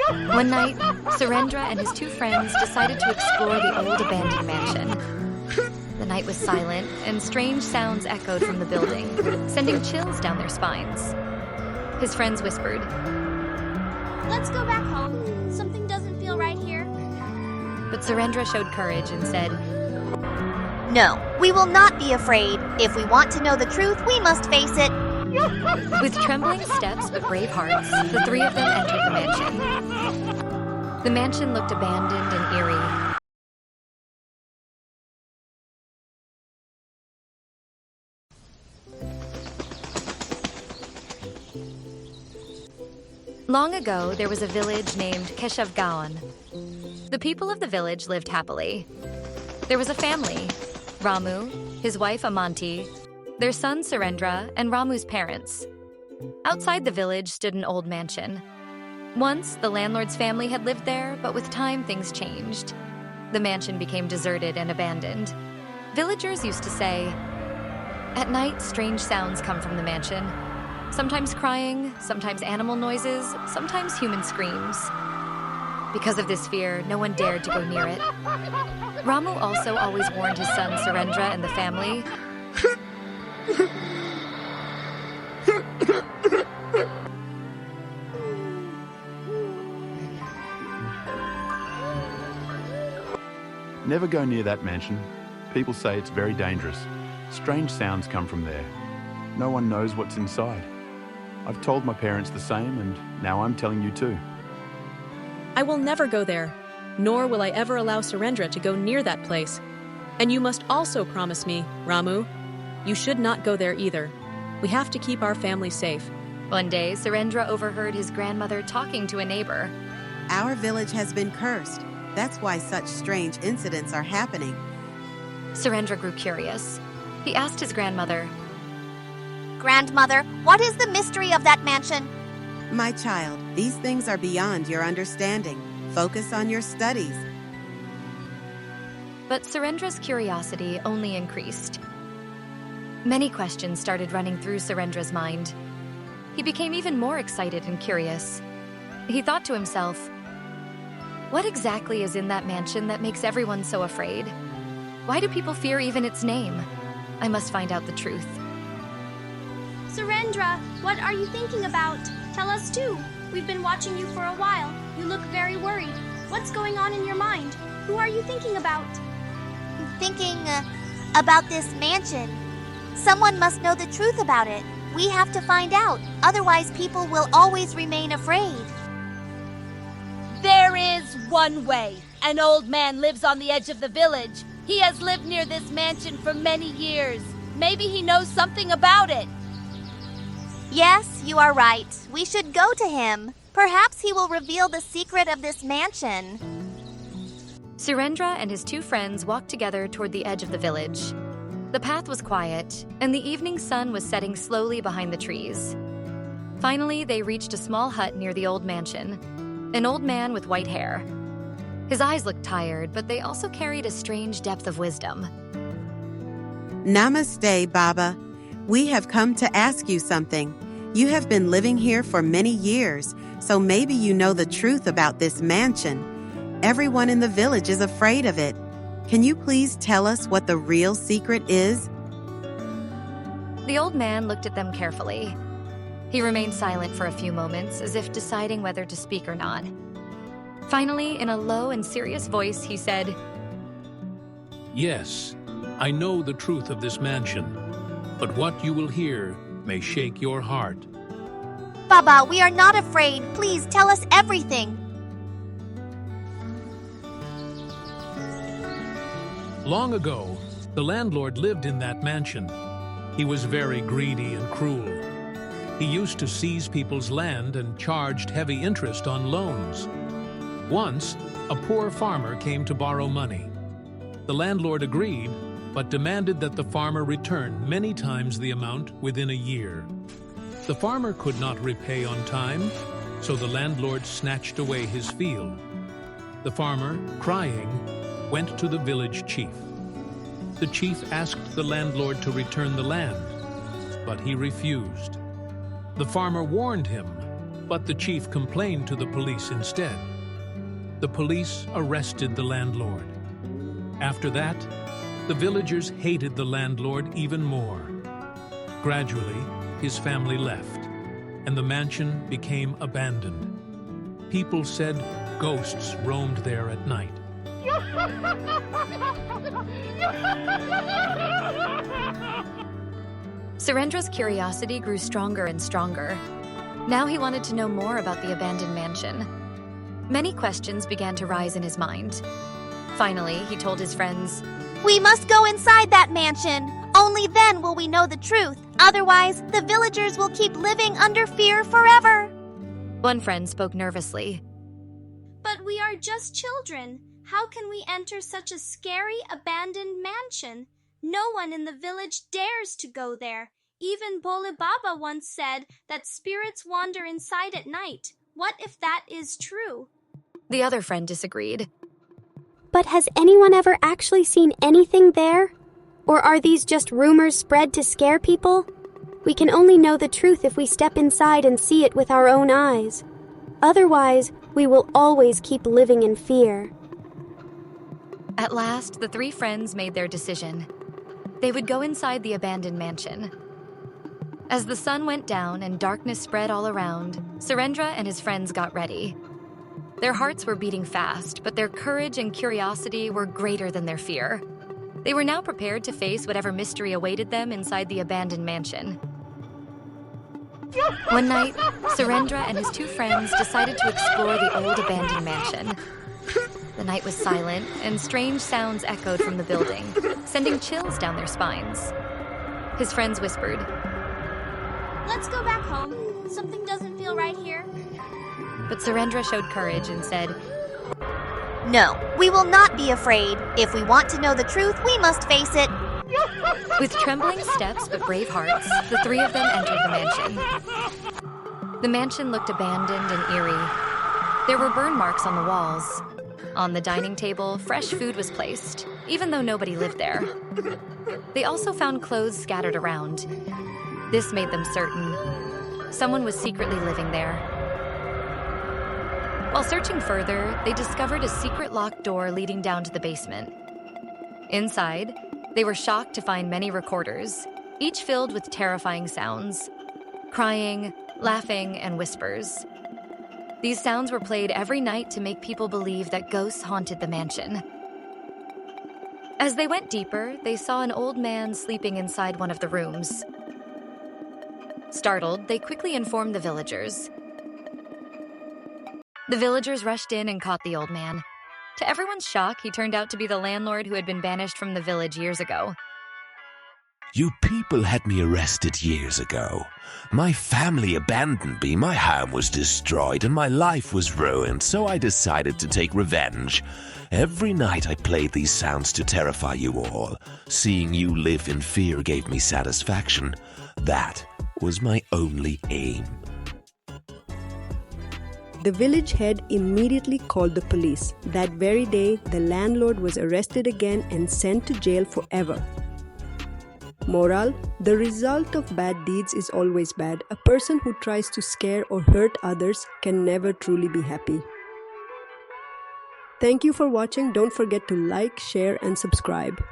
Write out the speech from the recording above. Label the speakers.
Speaker 1: One night, Surendra and his two friends decided to explore the old abandoned mansion. The night was silent, and strange sounds echoed from the building, sending chills down their spines. His friends whispered,
Speaker 2: "Let's go back home. Something doesn't feel right here."
Speaker 1: but Surendra showed courage and said,
Speaker 3: No, we will not be afraid. If we want to know the truth, we must face it.
Speaker 1: With trembling steps but brave hearts, the three of them entered the mansion. The mansion looked abandoned and eerie. Long ago, there was a village named Keshavgaon. The people of the village lived happily. There was a family, Ramu, his wife Amanti, their son Surendra, and Ramu's parents. Outside the village stood an old mansion. Once, the landlord's family had lived there, but with time things changed. The mansion became deserted and abandoned. Villagers used to say, "At night, strange sounds come from the mansion. Sometimes crying, sometimes animal noises, sometimes human screams." Because of this fear, no one dared to go near it. Ramu also always warned his son Surendra and the family,
Speaker 4: Never go near that mansion. People say it's very dangerous. Strange sounds come from there. No one knows what's inside. I've told my parents the same, and now I'm telling you too.
Speaker 5: I will never go there, nor will I ever allow Surendra to go near that place. And you must also promise me, Ramu, you should not go there either. We have to keep our family safe.
Speaker 1: One day, Surendra overheard his grandmother talking to a neighbor.
Speaker 6: Our village has been cursed. That's why such strange incidents are happening.
Speaker 1: Surendra grew curious. He asked his grandmother,
Speaker 3: Grandmother, what is the mystery of that mansion?
Speaker 6: My child, these things are beyond your understanding. Focus on your studies.
Speaker 1: But Surendra's curiosity only increased. Many questions started running through Surendra's mind. He became even more excited and curious. He thought to himself, what exactly is in that mansion that makes everyone so afraid? Why do people fear even its name? I must find out the truth.
Speaker 2: Surendra, what are you thinking about? Tell us too. We've been watching you for a while. You look very worried. What's going on in your mind? Who are you thinking about?
Speaker 3: Thinking about this mansion. Someone must know the truth about it. We have to find out. Otherwise, people will always remain afraid.
Speaker 7: There is one way. An old man lives on the edge of the village. He has lived near this mansion for many years. Maybe he knows something about it.
Speaker 3: Yes, you are right. We should go to him. Perhaps he will reveal the secret of this mansion.
Speaker 1: Surendra and his two friends walked together toward the edge of the village. The path was quiet, and the evening sun was setting slowly behind the trees. Finally, they reached a small hut near the old mansion. An old man with white hair. His eyes looked tired, but they also carried a strange depth of wisdom.
Speaker 6: Namaste, Baba. We have come to ask you something. You have been living here for many years, so maybe you know the truth about this mansion. Everyone in the village is afraid of it. Can you please tell us what the real secret is?
Speaker 1: The old man looked at them carefully. He remained silent for a few moments, as if deciding whether to speak or not. Finally, in a low and serious voice, he said,
Speaker 8: Yes, I know the truth of this mansion, but what you will hear may shake your heart.
Speaker 3: Baba, we are not afraid. Please tell us everything.
Speaker 8: Long ago, the landlord lived in that mansion. He was very greedy and cruel. He used to seize people's land and charged heavy interest on loans. Once, a poor farmer came to borrow money. The landlord agreed, but demanded that the farmer return many times the amount within a year. The farmer could not repay on time, so the landlord snatched away his field. The farmer, crying, went to the village chief. The chief asked the landlord to return the land, but he refused. The farmer warned him, but the chief complained to the police instead. The police arrested the landlord. After that, the villagers hated the landlord even more. Gradually, his family left, and the mansion became abandoned. People said ghosts roamed there at night.
Speaker 1: Surendra's curiosity grew stronger and stronger. Now he wanted to know more about the abandoned mansion. Many questions began to rise in his mind. Finally, he told his friends,
Speaker 3: We must go inside that mansion. Only then will we know the truth. Otherwise, the villagers will keep living under fear forever.
Speaker 1: One friend spoke nervously.
Speaker 2: But we are just children. How can we enter such a scary, abandoned mansion? No one in the village dares to go there. Even Bole Baba once said that spirits wander inside at night. What if that is true?
Speaker 1: The other friend disagreed.
Speaker 9: But has anyone ever actually seen anything there? Or are these just rumors spread to scare people? We can only know the truth if we step inside and see it with our own eyes. Otherwise, we will always keep living in fear.
Speaker 1: At last, the three friends made their decision. They would go inside the abandoned mansion. As the sun went down and darkness spread all around, Surendra and his friends got ready. Their hearts were beating fast, but their courage and curiosity were greater than their fear. They were now prepared to face whatever mystery awaited them inside the abandoned mansion. One night, Surendra and his two friends decided to explore the old abandoned mansion. The night was silent, and strange sounds echoed from the building, sending chills down their spines. His friends whispered,
Speaker 2: Let's go back home. Something doesn't feel right here.
Speaker 1: but Surendra showed courage and said,
Speaker 3: No, we will not be afraid. If we want to know the truth, we must face it.
Speaker 1: With trembling steps but brave hearts, the three of them entered the mansion. The mansion looked abandoned and eerie. There were burn marks on the walls. On the dining table, fresh food was placed, even though nobody lived there. They also found clothes scattered around. This made them certain someone was secretly living there. While searching further, they discovered a secret locked door leading down to the basement. Inside, they were shocked to find many recorders, each filled with terrifying sounds: crying, laughing, and whispers. These sounds were played every night to make people believe that ghosts haunted the mansion. As they went deeper, they saw an old man sleeping inside one of the rooms. Startled, they quickly informed the villagers. The villagers rushed in and caught the old man. To everyone's shock, he turned out to be the landlord who had been banished from the village years ago.
Speaker 10: You people had me arrested years ago. My family abandoned me, my home was destroyed, and my life was ruined, so I decided to take revenge. Every night I played these sounds to terrify you all. Seeing you live in fear gave me satisfaction. That was my only aim.
Speaker 11: The village head immediately called the police. That very day, the landlord was arrested again and sent to jail forever. Moral: the result of bad deeds is always bad. A person who tries to scare or hurt others can never truly be happy. Thank you for watching. Don't forget to like, share, and subscribe.